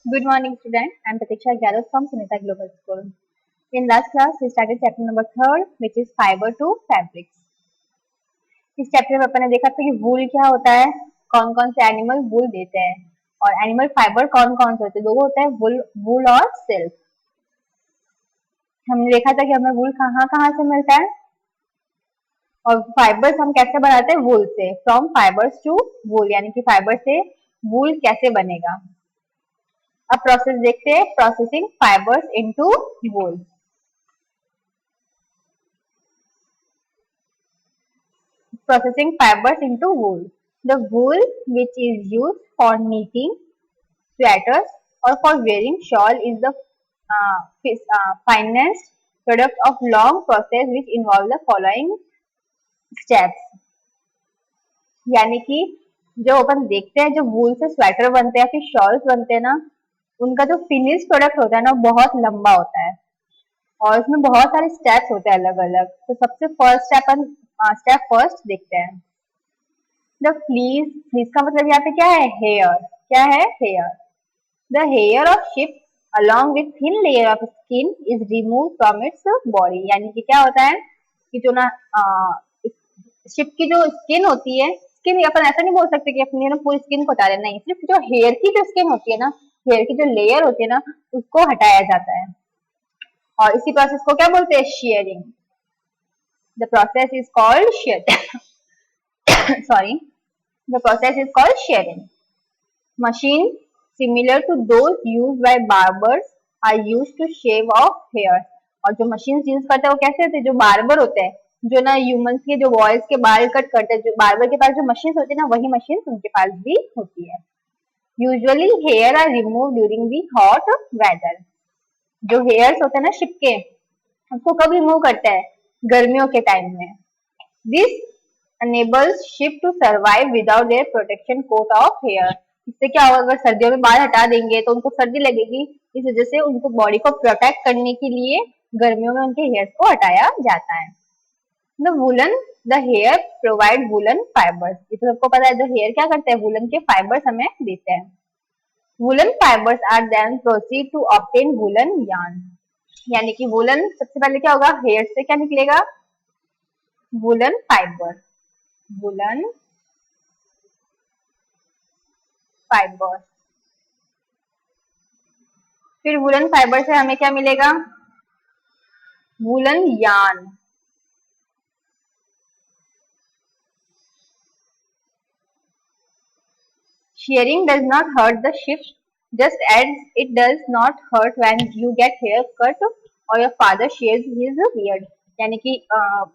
Good morning, student. I am Pratiksha Garoth from Sunita Global School. In last class, we started chapter number third, which is fiber to fabrics. इस chapter में अपन ने देखा था कि वूल क्या होता है, कौन कौन से एनिमल वूल देते हैं, और एनिमल फाइबर कौन कौन से होते हैं. दो होते हैं, वूल वूल और सिल्क. हमने देखा था कि हमें वूल कहाँ कहाँ से मिलता है, और फाइबर्स हम कैसे बनाते हैं वूल से. फ्रॉम फाइबर्स टू वूल, यानी कि फाइबर से वूल कैसे बनेगा. अब प्रोसेस देखते हैं, processing fibres into wool. Processing fibers into wool. The wool which is used for knitting sweaters or for wearing shawl is the finest product of long process which involve the following steps. यानी कि जो अपन देखते हैं, जो वूल से sweater बनते हैं फिर शॉल्स बनते हैं ना, उनका जो फिनिश प्रोडक्ट होता है ना बहुत लंबा होता है, और उसमें बहुत सारे स्टेप्स होते हैं अलग अलग. तो सबसे फर्स्ट स्टेप फर्स्ट देखते हैं. द फ्लीस, फ्लीस का मतलब यहाँ पे क्या है, हेयर. क्या है, hair. The hair of sheep along with thin layer of skin is removed from its body. यानी कि क्या होता है कि जो ना शिप की जो स्किन होती है, स्किन अपन ऐसा नहीं बोल सकते कि अपनी ना पूरी स्किन को हटा देना, नहीं, सिर्फ जो हेयर की जो स्किन होती है ना, हेयर की जो लेयर होती है ना, उसको हटाया जाता है. और इसी प्रोसेस को क्या बोलते हैं, sharing. The process is called share sorry The process is called shearing. Machine similar to those used by barbers are used to shave off hairs. और जो मशीन यूज करते हैं वो कैसे होते हैं, जो बार्बर होते हैं, जो ना ह्यूमंस के, जो बॉयज के बाल कट करते हैं, जो बार्बर के पास जो मशीन होती है ना, वही मशीन उनके पास भी होती है. Usually hair are remove during the hot weather. जो हेयर्स होते हैं ना शिप के, उसको कब रिमूव करते हैं, गर्मियों के टाइम में. This enables ship to survive without their protection coat of hair. इससे क्या होगा, अगर सर्दियों में बाल हटा देंगे तो उनको सर्दी लगेगी, इस वजह से उनको बॉडी को प्रोटेक्ट करने के लिए गर्मियों में उनके हेयर्स को हटाया जाता है. The woollen, the hair provide woollen fibres. ये तो सबको पता है, जो हेयर क्या करते हैं, वुलन के फाइबर्स हमें देते हैं. Woollen fibres are then proceed to obtain woollen yarn. यानी कि वुलन, सबसे पहले क्या होगा, हेयर से क्या निकलेगा, वुलन फाइबर. Woollen fibre. फिर वुलन फाइबर से हमें क्या मिलेगा, woollen yarn. Shearing does not hurt the ship just as it does not hurt when you get hair cut or your father shaves his beard. यानी कि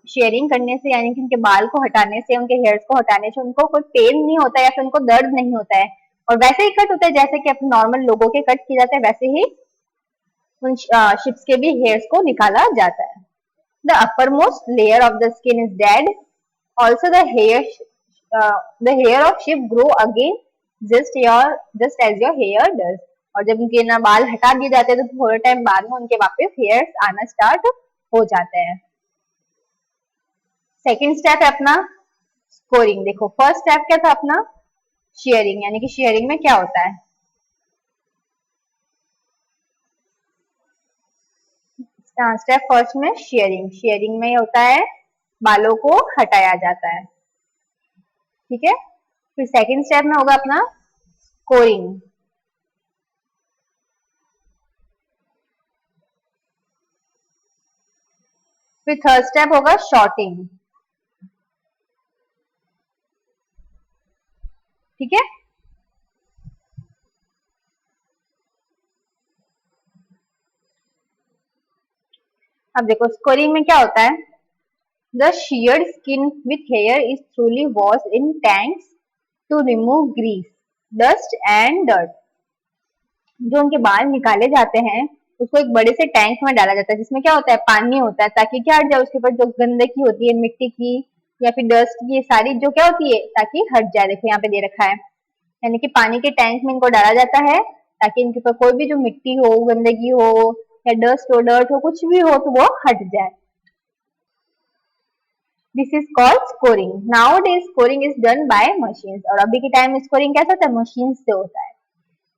sharing करने से, यानी कि उनके बाल को हटाने से, उनके हेयर्स को हटाने से उनको कोई पेन नहीं होता है या फिर उनको दर्द नहीं होता है, और वैसे ही कट होता है जैसे कि अपने नॉर्मल लोगों के कट किए जाते हैं, वैसे ही उन शिप्स के भी हेयर्स को निकाला जाता है. The uppermost layer of the skin is dead. Also, the hair of sheep grow again just as your hair does. और जब उनके ना बाल हटा दिए जाते हैं तो थोड़े टाइम बाद में उनके वापस हेयर्स आना स्टार्ट हो जाते हैं. सेकेंड स्टेप है अपना स्कोरिंग. देखो फर्स्ट स्टेप क्या था अपना, शेयरिंग. यानी कि शेयरिंग में क्या होता है, स्टेप फर्स्ट में शेयरिंग. शेयरिंग में होता है बालों को हटाया जाता है, ठीक है. फिर सेकंड स्टेप में होगा अपना स्कोरिंग. फिर थर्ड स्टेप होगा शॉर्टिंग, ठीक है. अब देखो स्कोरिंग में क्या होता है, the sheared skin with hair is thoroughly washed in tanks to remove grease, dust and dirt. जो उनके बाल निकाले जाते हैं उसको एक बड़े से टैंक में डाला जाता है, जिसमें क्या होता है, पानी होता है, ताकि क्या हट जाए उसके ऊपर जो गंदगी होती है, मिट्टी की या फिर डस्ट की, ये सारी जो क्या होती है, ताकि हट जाए. देखो यहाँ पे दे रखा है, यानी कि पानी के टैंक में इनको डाला जाता है ताकि इनके ऊपर कोई भी जो मिट्टी हो, गंदगी हो या डस्ट हो, डर्ट हो, कुछ भी हो तो वो हट जाए. This is called scoring. Now days scoring is done by machines. और अभी के टाइम में स्कोरिंग कैसा होता है, मशीन से होता है.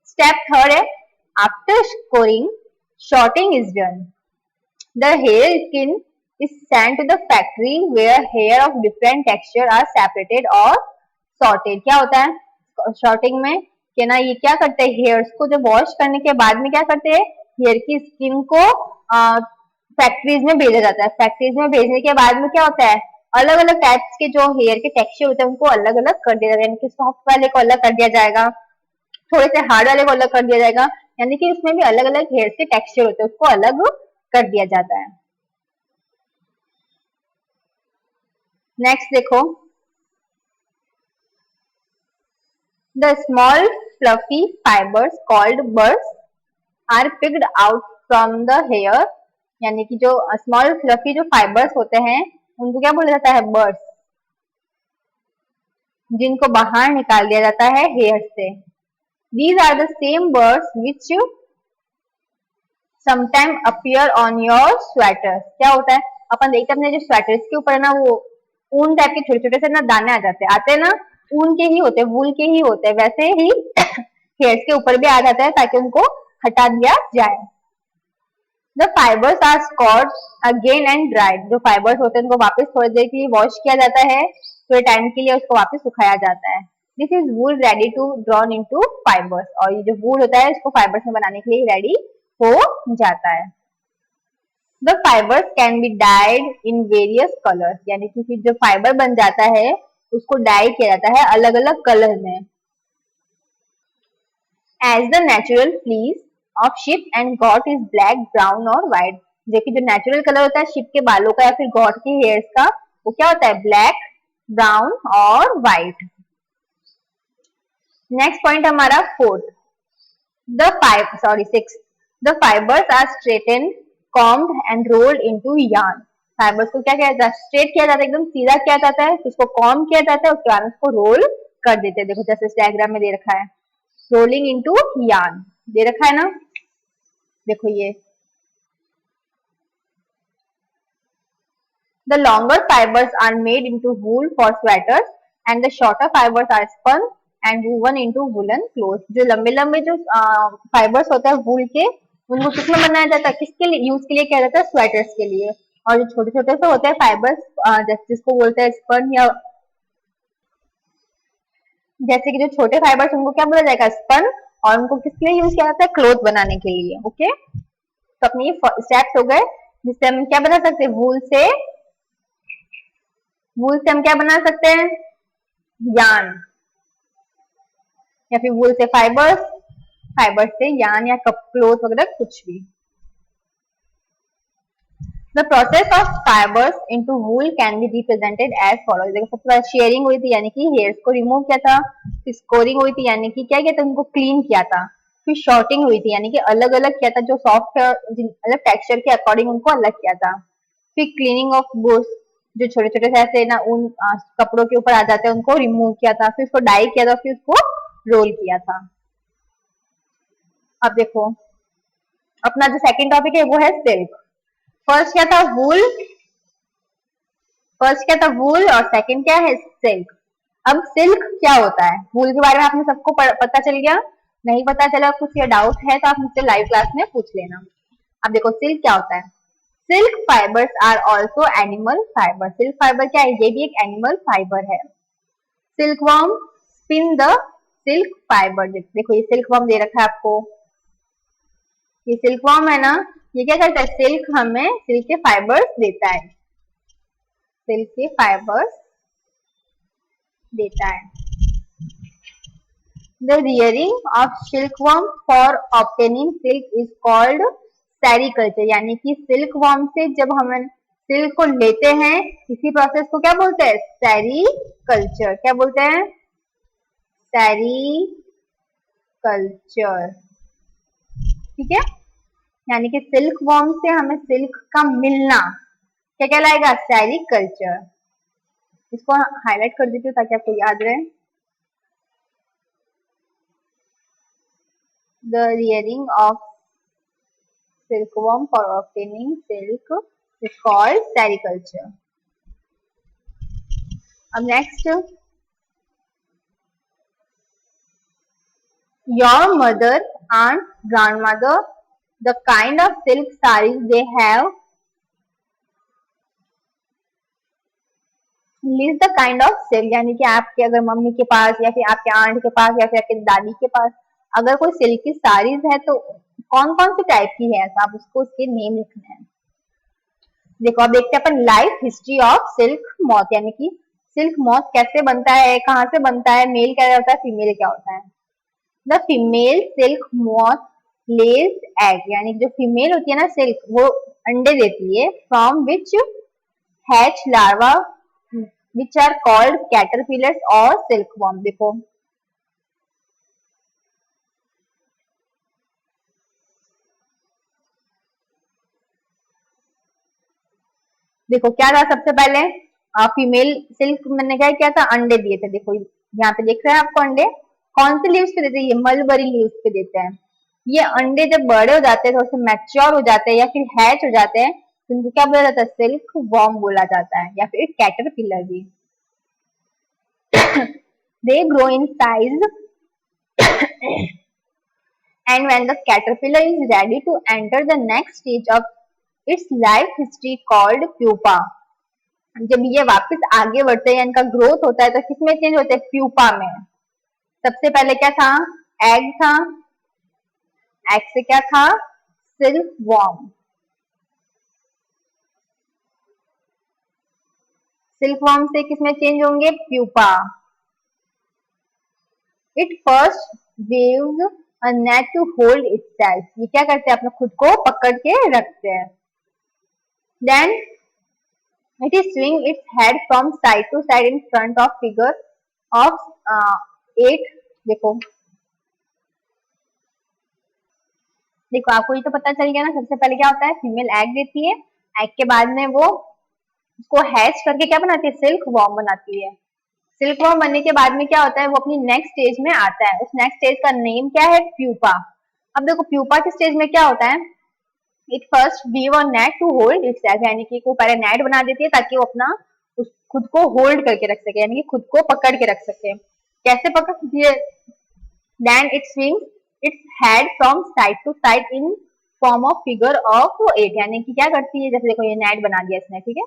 स्टेप थर्ड है After scoring, sorting is done. The hair skin is sent to the factory where hair of different texture are separated or sorted. क्या होता है sorting में कि ना ये क्या करते हैं हेयर्स को जब वॉश करने के बाद में क्या करते हैं हेयर की स्किन को फैक्ट्रीज में भेजा जाता है. फैक्ट्रीज में भेजने के बाद में क्या होता है अलग अलग टाइप्स के जो हेयर के टेक्सचर होते हैं उनको अलग अलग कर दिया जाएगा. यानी कि सॉफ्ट वाले को अलग कर दिया जाएगा, थोड़े से हार्ड वाले को अलग कर दिया जाएगा. यानी कि उसमें भी अलग अलग हेयर के टेक्सचर होते हैं उसको अलग कर दिया जाता है. नेक्स्ट देखो, the small fluffy fibers called burrs are picked out from the hair. यानी कि जो स्मॉल फ्लफी जो फाइबर्स होते हैं उनको क्या बोला जाता है बर्स, जिनको बाहर निकाल दिया जाता है हेयर से. These are the same burrs which sometime appear on your sweaters. क्या होता है अपन देखते हैं अपने जो स्वेटर्स के ऊपर है ना वो ऊन टाइप के छोटे छोटे से ना दाने आ जाते हैं ना, ऊन के ही होते हैं, वूल के ही होते हैं. वैसे ही हेयर्स के ऊपर भी आ जाता है ताकि उनको हटा दिया जाए. The fibers are scoured again and dried. जो फाइबर्स होते हैं उनको वापस थोड़ी देर के लिए वॉश किया जाता है, थोड़े टाइम के लिए उसको वापस सुखाया जाता है. This is wool ready to drawn into fibres. और ये जो वूल होता है इसको फाइबर्स में बनाने के लिए रेडी हो जाता है. The fibers can be dyed in various colors. यानी कि जो फाइबर बन जाता है उसको डाई किया जाता है अलग अलग कलर में. As the natural fleece of sheep and goat is black, brown और white. जो कि जो नेचुरल कलर होता है शिप के बालों का या फिर गॉट के हेयर्स का वो क्या होता है ब्लैक, ब्राउन और व्हाइट. नेक्स्ट पॉइंट हमारा fourth, six. The fibres are straightened, combed and rolled into yarn. Fibres को क्या किया जाता है स्ट्रेट किया जाता है, एकदम सीधा किया जाता है, उसको कॉम किया जाता है, उसके बाद उसको रोल कर देते हैं. देखो जैसे इस डायग्राम में दे रखा है रोलिंग इनटू yarn दे रखा है ना. देखो ये the longer fibers are made into wool for sweaters and the shorter fibers are spun and woven into woolen clothes. जो लंबे लंबे जो फाइबर्स होते हैं वूल के उनको किसमें बनाया जाता है, किसके लिए यूज के लिए किया जाता है स्वेटर्स के लिए. और जो छोटे छोटे से होते हैं फाइबर्स जिसको बोलते हैं स्पन या जैसे कि जो छोटे फाइबर्स उनको क्या बोला जाएगा स्पन, और उनको किसके लिए यूज किया जाता है क्लोथ बनाने के लिए. ओके तो अपने ये स्टेप्स हो गए जिससे हम क्या बना सकते हैं वूल से हम क्या बना सकते हैं यार्न, या फिर वूल से फाइबर्स, फाइबर्स से यार्न या क्लोथ वगैरह कुछ भी. The process of fibers into wool can be represented as follows. देखो सबसे पहले शेयरिंग हुई थी यानी कि हेयर्स को रिमूव किया था, फिर स्कोरिंग हुई थी यानी कि क्या किया था उनको क्लीन किया था, फिर शॉर्टिंग हुई थी यानी कि अलग अलग किया था जो सॉफ्ट अलग टेक्सचर के अकॉर्डिंग उनको अलग किया था, फिर क्लीनिंग ऑफ बुश जो छोटे छोटे से ऐसे ना उन कपड़ों के ऊपर आ जाते हैं उनको रिमूव किया था, फिर उसको डाई किया था, फिर उसको रोल किया था. अब देखो अपना जो सेकंड टॉपिक है वो है सिल्क. फर्स्ट क्या था वूल, और सेकंड क्या है सिल्क. अब सिल्क क्या होता है, वूल के बारे में आपने सबको पता चल गया, नहीं पता चला कुछ या डाउट है तो आप मुझसे लाइव क्लास में पूछ लेना. अब देखो सिल्क क्या होता है. Silk fibres are also animal fibre. Silk fibre क्या है ये भी एक एनिमल फाइबर है. Silkworm spin the silk fibre. देखो ये सिल्कवर्म दे रखा है आपको, ये सिल्कवर्म है ना, ये क्या करता है सिल्क हमें सिल्क के फाइबर्स देता है, सिल्क के फाइबर्स देता है. The rearing of silkworm for obtaining silk is called sericulture. यानी कि सिल्कवर्म से जब हम सिल्क को लेते हैं इसी प्रोसेस को क्या बोलते हैं सेरीकल्चर. क्या बोलते हैं सेरीकल्चर. ठीक है, यानी कि सिल्कवर्म से हमें सिल्क का मिलना क्या कहलाएगा सेरीकल्चर. इसको हाईलाइट कर देती हूँ ताकि आपको याद रहे. The rearing of silkworm for obtaining silk is called sericulture. अब next, your mother, aunt, grandmother, the kind of silk sarees they have, list the kind of silk, यानी कि आपके अगर मम्मी के पास या फिर आपके आंट के पास या फिर आपके दादी के पास अगर कोई सिल्क की साड़ीज है तो कौन कौन सी टाइप की है, तो आप उसको उसके नेम लिखना है। देखो अब देखते हैं अपन life history of silk moth, यानी कि सिल्क मॉथ कैसे बनता है, कहाँ से बनता है, मेल क्या होता है, फीमेल क्या होता है। The female silk moth lays egg, यानी जो फीमेल होती है ना सिल्क, वो अंडे देती है, from which hatch larva which are called caterpillars और सिल्कवॉर्म। देखो देखो क्या था सबसे पहले, फीमेल सिल्क मैंने क्या किया था, अंडे दिए थे। देखो यहाँ पे देख रहे हैं आपको अंडे कौन से लीव्स पे देते हैं, ये मलबरी लीव्स पे देते हैं। ये अंडे जब बड़े हो जाते हैं, थोड़े से मैच्योर हो जाते हैं या फिर हैच हो जाते हैं, तो इनको क्या बोला जाता है, सिल्क वॉर्म बोला जाता है या फिर कैटरपिलर भी। They grow in size and when the caterpillar is ready to enter the next stage of its life history called pupa, जब ये वापस आगे बढ़ते हैं, इनका ग्रोथ होता है तो किसमें चेंज होते हैं, प्यूपा में। सबसे पहले क्या था, एग था, एग से क्या था, सिल्क वॉर्म, सिल्क वॉर्म से किसमें चेंज होंगे, pupa. It first weaves a net to hold itself, ये क्या करते हैं, अपने खुद को पकड़ के रखते हैं। Then it is swing its head from side to side in front of figure of 8। देखो देखो आपको ये तो पता चल गया ना, सबसे पहले क्या होता है, फीमेल एग देती है, एग के बाद में वो उसको हैच करके क्या बनाती है, सिल्क वॉर्म बनाती है। सिल्क वॉर्म बनने के बाद में क्या होता है, वो अपनी नेक्स्ट स्टेज में आता है, उस नेक्स्ट स्टेज का नेम क्या है, प्यूपा। अब देखो प्यूपा के स्टेज में क्या होता है, it first weave a net to hold itself, यानी कि वो पहले नेट बना देती है ताकि वो अपना उस खुद को होल्ड करके रख सके, यानी कि खुद को पकड़ के रख सके। कैसे पकड़ती है, then it swings its head from side to side in form of figure of 8, यानी कि क्या करती है, जैसे देखो ये नेट बना दिया इसने, ठीक है।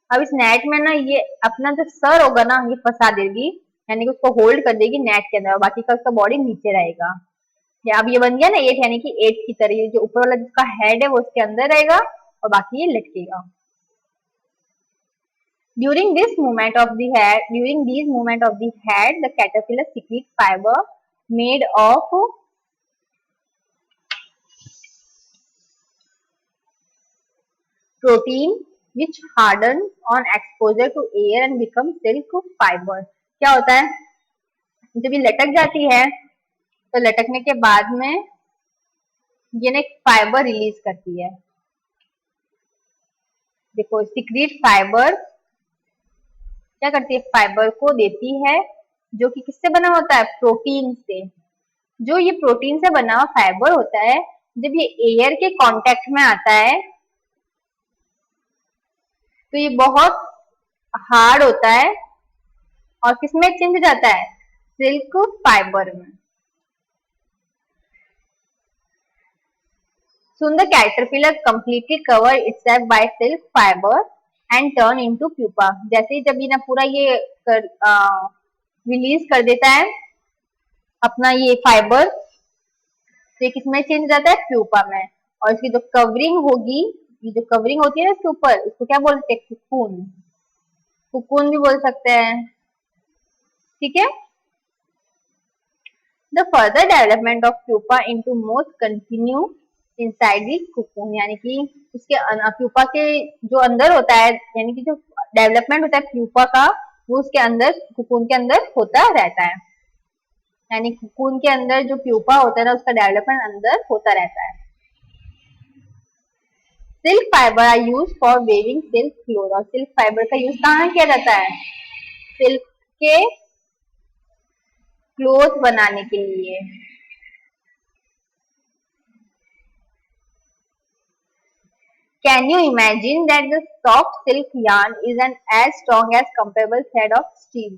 अब इस नेट में ना ये अपना जो सर होगा ना ये फंसा देगी, यानी कि उसको होल्ड कर देगी नेट के अंदर, और बाकी का उसका बॉडी नीचे रहेगा। या अब ये बन गया ना 8, यानी कि 8 की तरह, ये जो ऊपर वाला जिसका हेड है वो उसके अंदर रहेगा और बाकी ये लटकेगा। During this movement of the head, during these movement of the head, the caterpillar secretes fiber made of protein which harden on exposure to air and become silk fiber। क्या होता है, जब ये लटक जाती है तो लटकने के बाद में ये ना एक फाइबर रिलीज करती है। देखो सिक्रीट फाइबर क्या करती है, फाइबर को देती है, जो कि किससे बना होता है, प्रोटीन से। जो ये प्रोटीन से बना हुआ फाइबर होता है, जब ये एयर के कांटेक्ट में आता है तो ये बहुत हार्ड होता है और किसमें चेंज हो जाता है, सिल्क फाइबर में। Soon the caterpillar completely cover itself by silk fiber and turn into pupa। जैसे ही जब ये ना पूरा ये रिलीज कर देता है अपना ये फाइबर, तो ये किसमें चेंज हो जाता है, प्यूपा में। और इसकी जो कवरिंग होगी, ये जो कवरिंग होती है ना इसके ऊपर, इसको क्या बोलते हैं, कुकून, कुकून भी बोल सकते हैं, ठीक है। The further development of pupa into most continue inside the cocoon, यानी कि उसके प्यूपा के जो अंदर होता है, यानी कि जो डेवलपमेंट होता है प्यूपा का, वो उसके अंदर कुकून के अंदर होता रहता है। यानी कुकून के अंदर जो प्यूपा होता है ना, उसका डेवलपमेंट अंदर होता रहता है। Silk fibre are use for weaving silk cloth, और सिल्क फाइबर का यूज कहाँ किया जाता है, सिल्क के क्लोथ बनाने के लिए। Can you imagine that the soft silk yarn is an as strong as comparable thread of steel?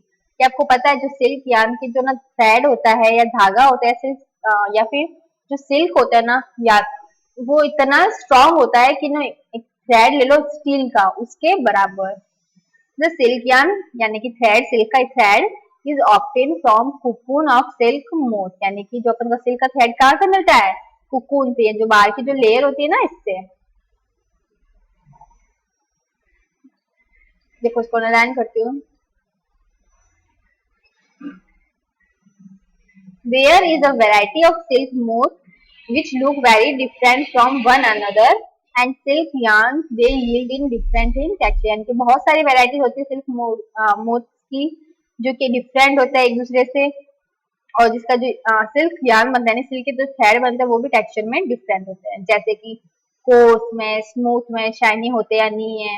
क्या आपको पता है जो सिल्क यार्न की जो ना थ्रेड होता है या धागा होता है सिल्क या फिर जो सिल्क होता है ना, या वो इतना स्ट्रांग होता है कि ना एक थ्रेड ले लो स्टील का उसके बराबर। द सिल्क यार्न यानी कि थ्रेड, सिल्क का thread is obtain from cocoon of silk moth, यानी कि जो अपन का सिल्क का थ्रेड कहाँ से मिलता है, कुकून से, जो बाहर की जो लेयर होती है ना इससे। देखो इसको लाइन करती हूँ। There is a variety of silk moths which look very different from one another and silk yarns they yield in different in texture, यानी कि बहुत सारी वैरायटी होती है सिल्क मोथ्स की जो कि डिफरेंट होता है एक दूसरे से, और जिसका जो सिल्क यार्न बनता है, सिल्क के जो थ्रेड बनता है वो भी टेक्सचर में डिफरेंट होते हैं, जैसे कि कोर्स में, स्मूथ में, शाइनी होते या नहीं है।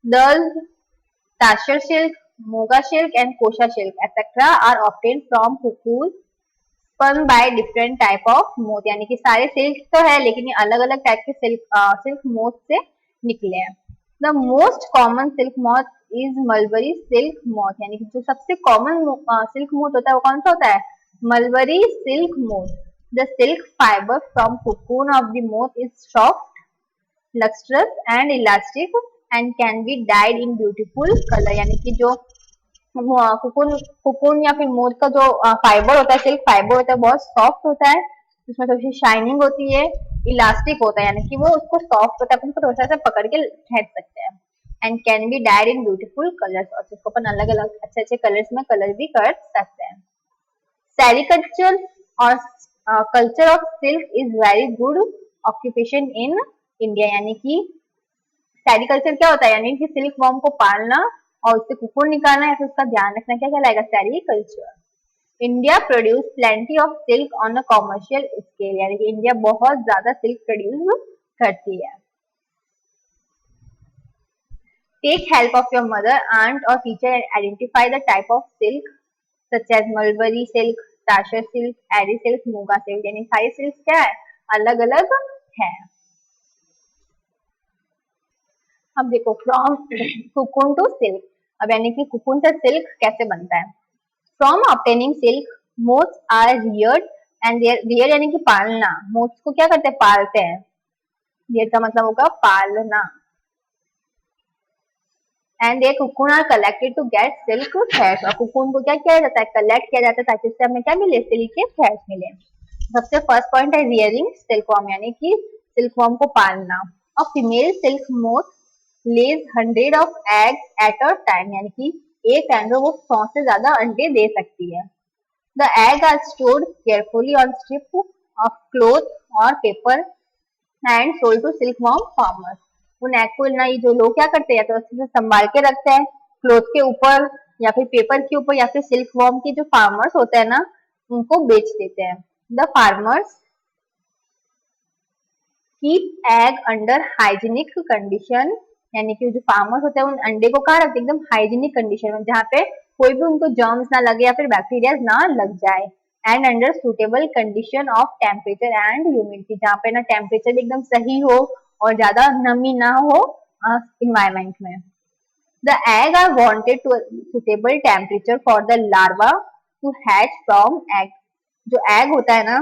दर्ज tasar silk, muga silk and kosa silk etcetera are obtained from cocoon spun by different type of moth, यानी कि सारे सिल्क तो है लेकिन ये अलग अलग टाइप के सिल्क मोथ से निकले हैं। The most common silk moth is mulberry silk moth, यानी कि जो सबसे कॉमन सिल्क मोथ होता है वो कौन सा होता है, mulberry silk moth. The silk fibre from cocoon of the moth is soft, lustrous and elastic and can be dyed in beautiful color, यानी कि जो कुकुन कुकुन या फिर मोथ का जो फाइबर होता है, सिल्क फाइबर होता है, बहुत सॉफ्ट होता है, उसमें थोड़ी सी शाइनिंग होती है, इलास्टिक होता है, यानी कि वो उसको सॉफ्ट होता है, अपन उसको थोड़ा सा पकड़ के फेंक सकते हैं। And can be died in beautiful colours, और इसको अपन अलग अलग अच्छे अच्छे कलर्स में कलर भी कर सकते हैं। सेरिकल्चर और culture of silk is very good occupation in India, यानी कि सेरिकल्चर क्या होता है, यानी कि सिल्क वॉर्म को पालना और उससे कुकुन निकालना या फिर उसका ध्यान रखना, क्या कहलाएगा, sericulture. India produce plenty of silk on a commercial scale, यानी कि इंडिया बहुत ज्यादा सिल्क प्रोड्यूस करती है। Take help of your mother, aunt और teacher and identify the type of silk such as mulberry silk, tasar silk, eri silk, muga silk, यानी सारी silk क्या है, अलग अलग है। अब देखो फ्रॉम कुकुन टू सिल्क, अब यानी कि कुकुन से सिल्क कैसे बनता है। From obtaining silk moths are reared and rear यानी कि पालना, मोथ्स को क्या करते हैं, पालते हैं, रियर का मतलब होगा पालना। And the cocoon are collected to get silk threads, और कुकुन को क्या किया जाता है, कलेक्ट किया जाता है ताकि उससे हमें क्या मिले, सिल्क के थ्रेड्स मिले। सबसे फर्स्ट पॉइंट है रियरिंग सिल्कवॉर्म, यानी कि सिल्कवॉर्म को पालना। और female silk moth lays 100 of eggs at a time, यानी कि एक टाइम पे वो 100 से ज्यादा अंडे दे सकती है। The egg are stored carefully on strip of cloth और paper and sold to silkworm farmers. उन एग को ना ये जो लोग क्या करते हैं, तो अच्छे से संभाल के रखते हैं क्लोथ के ऊपर या फिर पेपर के ऊपर, या फिर सिल्कवॉर्म के जो फार्मर्स होते हैं ना उनको बेच देते हैं। The farmers keep egg under hygienic condition, यानी कि जो फार्मर्स होते हैं उन अंडे को कहाँ रखते हैं, एकदम हाइजीनिक कंडीशन में जहाँ पे कोई भी उनको जर्म्स ना लगे या फिर बैक्टीरिया ना लग जाए। And under suitable condition of temperature and humidity, जहाँ पे ना टेम्परेचर भी एकदम सही हो और ज्यादा नमी ना हो इन्वायरमेंट में। The egg are wanted to suitable temperature for the larva to hatch from egg, जो एग होता है ना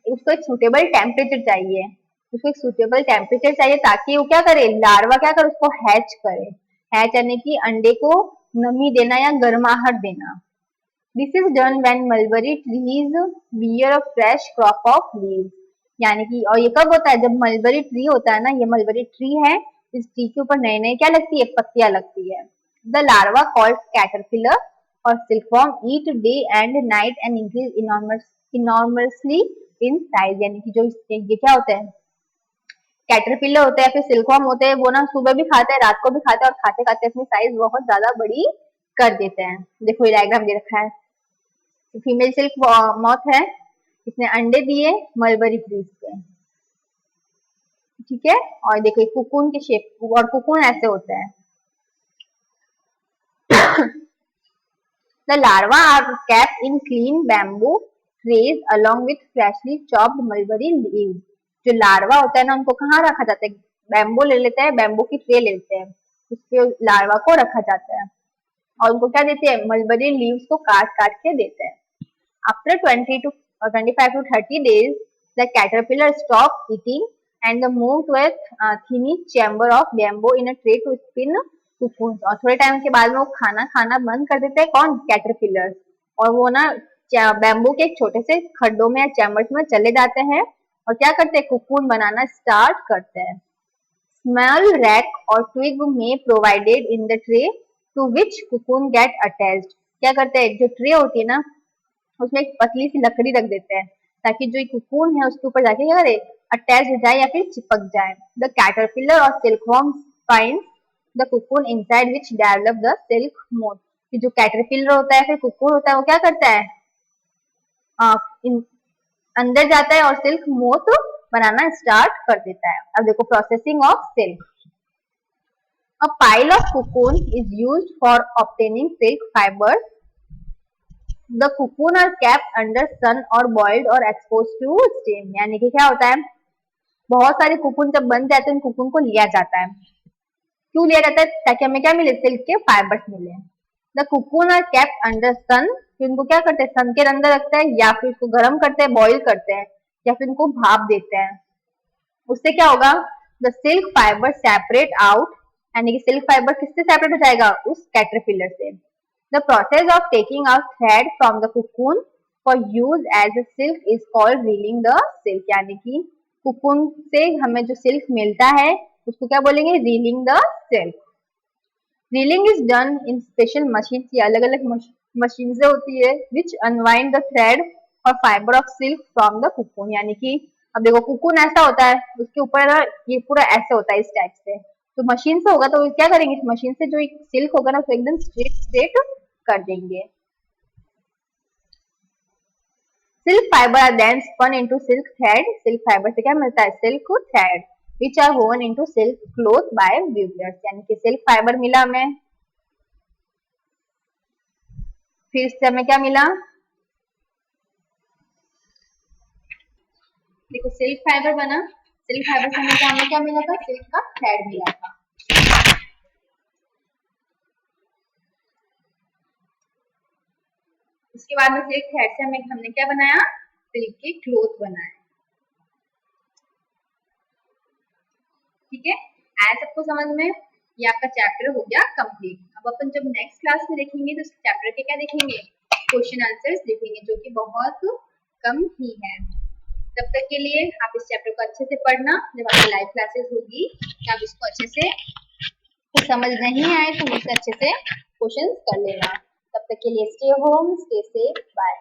उसको एक सुटेबल टेम्परेचर चाहिए, उसको एक सुटेबल टेम्परेचर चाहिए ताकि वो क्या करे, लार्वा क्या करे, उसको हैच करे। हैच यानी कि अंडे को नमी देना या गर्माहट देना। This is done when mulberry trees bear a fresh crop of leaves, यानी कि और ये कब होता है, जब मलबरी ट्री होता है ना, ये मलबरी ट्री है, इस ट्री के ऊपर नए नए क्या लगती है, पत्तियां लगती है। द लार्वा कॉल्ड कैटरपिलर और silkworm eat day and night and increase enormously in size, यानी कि जो ये क्या होते हैं, कैटरपिलर होते हैं फिर सिल्कवॉर्म होते हैं, वो ना सुबह भी खाते हैं रात को भी खाते हैं और खाते खाते अपनी साइज बहुत ज्यादा बड़ी कर देते हैं। देखो ये डायग्राम दे रखा है, फीमेल सिल्क मॉथ है, इसने अंडे दिए मलबरी ट्रीज पे, ठीक है। और देखो कुकुन के शेप, और कुकुन ऐसे होते हैं। The larvae are kept in clean bamboo trays along with freshly chopped mulberry leaves. जो लार्वा होता है ना उनको कहाँ रखा जाता है, बैम्बू ले लेते हैं, बैम्बू की ट्रे ले लेते हैं, उसपे लार्वा को रखा जाता है। और उनको क्या देते हैं, मलबरी लीव्स को काट काट के देते हैं। After 25 to 30 days the caterpillar stop eating and the move to a tiny chamber of bamboo in a tray to spin cocoons। और थोड़े टाइम के बाद में वो खाना खाना बंद कर देते हैं, कौन, कैटरपिलर। और वो ना बैम्बू के एक छोटे से खड्डों में या चैम्बर्स में चले जाते हैं और क्या करते हैं, कुकून बनाना स्टार्ट करते हैं। Small rack or twig may provided in the tray to which cocoon get attached। क्या करते हैं, जो ट्रे होती है ना उसमें एक पतली सी लकड़ी रख देते हैं ताकि जो कुकून है उसके ऊपर जाके क्या करे, अटैच हो जाए या फिर चिपक जाए। द कैटरपिलर और silkworm find the cocoon inside which develop the silk moth. कि जो कैटरपिलर होता है फिर कुकून होता है वो क्या करता है, अंदर जाता है और सिल्क मोथ बनाना स्टार्ट कर देता है। अब देखो processing of silk. A pile of cocoon is used for obtaining silk fibers। The cocoon are kept under sun or boiled or exposed to steam। यानी कि क्या होता है, बहुत सारे कुकुन जब बन जाते हैं उन कुकुन को लिया जाता है। क्यों लिया जाता है, ताकि हमें क्या मिले, सिल्क के फाइबर्स मिले। The cocoon are kept under sun. फिर उनको क्या करते हैं, सन के अंदर रखते हैं या फिर उसको गर्म करते हैं, बॉईल करते हैं या फिर उनको भाप देते हैं। उससे क्या होगा, the silk fibre separate out. यानी कि सिल्क फाइबर किससे सेपरेट हो जाएगा, उस कैटरपिलर से। The process of taking out thread from the cocoon for use as a silk is called reeling the silk. यानी कि कुकून से हमें जो सिल्क मिलता है उसको क्या बोलेंगे, reeling the silk. Reeling is done in special machine. ये अलग अलग मशीन से होती है विच अनवाइंड द थ्रेड और fibre of silk from the cocoon. यानी कि अब देखो कुकून ऐसा होता है, उसके ऊपर ये पूरा ऐसे होता है इस टाइप से, तो मशीन से होगा तो क्या करेंगे, इस मशीन से जो सिल्क होगा ना उसको एकदम स्ट्रेट स्ट्रेट कर देंगे। Silk fibre are then spun into silk thread. Silk fibre से क्या मिलता है, silk thread which are woven into silk cloth by weavers. यानी कि सिल्क फाइबर मिला हमें, फिर इससे हमें क्या मिला, देखो सिल्क फाइबर बना, सिल्क फाइबर से हमें क्या मिला था, सिल्क का थ्रेड मिला था। उसके बाद में सिल्क थ्रेड से हमने क्या बनाया, सिल्क के क्लॉथ बनाए। ठीक है, आया सबको समझ में, ये आपका चैप्टर हो गया कंप्लीट। अब अपन जब नेक्स्ट क्लास में देखेंगे तो चैप्टर के क्या देखेंगे, क्वेश्चन आंसर्स देखेंगे, जो कि बहुत कम ही है। तब तक के लिए आप इस चैप्टर को अच्छे से पढ़ना, जब आपकी लाइव क्लासेस होगी तो आप इसको अच्छे से, कुछ समझ नहीं आए तो मुझसे अच्छे से क्वेश्चन कर लेना। तब तक के लिए stay home, stay safe, bye.